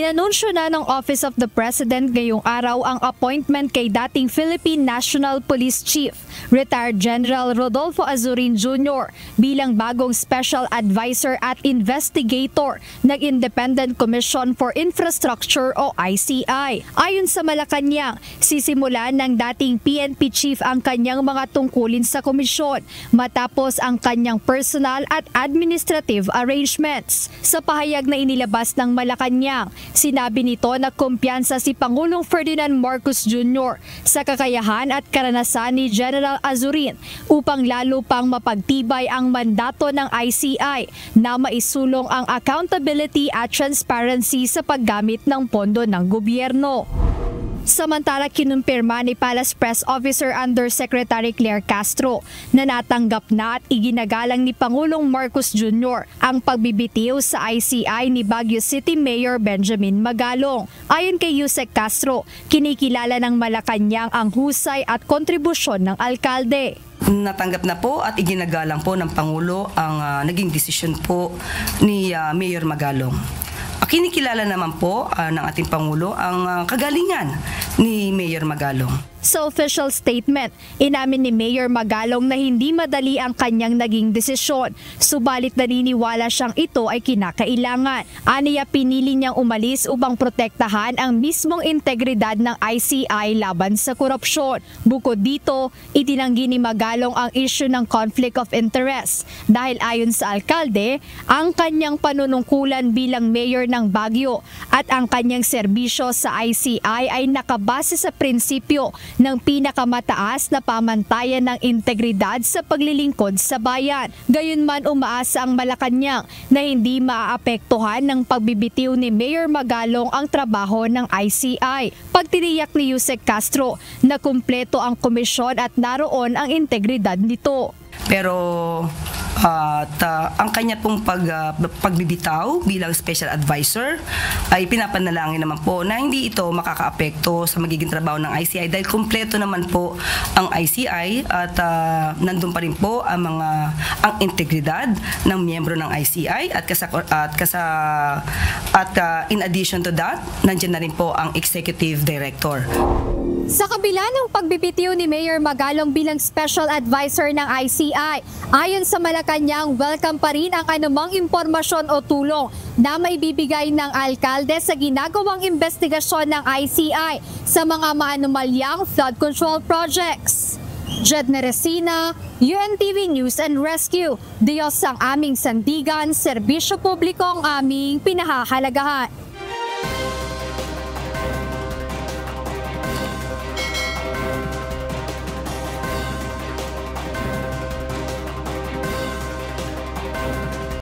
Inanunsyo na ng Office of the President ngayong araw ang appointment kay dating Philippine National Police Chief, retired General Rodolfo Azurin Jr. bilang bagong Special Advisor at Investigator ng Independent Commission for Infrastructure o ICI. Ayon sa Malacanang, sisimulan ng dating PNP Chief ang kanyang mga tungkulin sa komisyon matapos ang kanyang personal at administrative arrangements. Sa pahayag na inilabas ng Malacanang, sinabi nito na kumpiyansa si Pangulong Ferdinand Marcos Jr. sa kakayahan at karanasan ni General Azurin upang lalo pang mapagtibay ang mandato ng ICI na maisulong ang accountability at transparency sa paggamit ng pondo ng gobyerno. Samantala, kinumpirma ni Palace Press Officer Undersecretary Claire Castro na natanggap na at iginagalang ni Pangulong Marcos Jr. ang pagbibitiw sa ICI ni Baguio City Mayor Benjamin Magalong. Ayon kay Yusek Castro, kinikilala ng Malacanang ang husay at kontribusyon ng alkalde. Natanggap na po at iginagalang po ng Pangulo ang naging desisyon po ni Mayor Magalong. Kinikilala naman po ng ating Pangulo ang kagalingan ni Mayor Magalong. Sa official statement, inamin ni Mayor Magalong na hindi madali ang kanyang naging desisyon, subalit naniniwala siyang ito ay kinakailangan. Aniya pinili niyang umalis upang protektahan ang mismong integridad ng ICI laban sa korupsyon. Bukod dito, itinanggi ni Magalong ang issue ng conflict of interest dahil ayon sa alkalde, ang kanyang panunungkulan bilang mayor ng Baguio at ang kanyang serbisyo sa ICI ay nakabase sa prinsipyo ng pinakamataas na pamantayan ng integridad sa paglilingkod sa bayan. Gayunman, umaasa ang Malacanang na hindi maaapektuhan ng pagbibitiw ni Mayor Magalong ang trabaho ng ICI. Pagtiniyak ni Yusek Castro na kumpleto ang komisyon at naroon ang integridad nito. Pero ang kanya pong pagbibitaw bilang special advisor ay pinapanalangin naman po na hindi ito makakaapekto sa magiging trabaho ng ICI dahil kumpleto naman po ang ICI at nandun pa rin po ang integridad ng miyembro ng ICI at in addition to that, nandiyan na rin po ang executive director. Sa kabila ng pagbibitiw ni Mayor Magalong bilang Special Advisor ng ICI, ayon sa Malacanang, welcome pa rin ang anumang impormasyon o tulong na maibibigay ng alkalde sa ginagawang investigasyon ng ICI sa mga maanumalyang flood control projects. Jed Neresina, UNTV News and Rescue. Diyos ang aming sandigan, serbisyo publiko ang aming pinahahalagahan.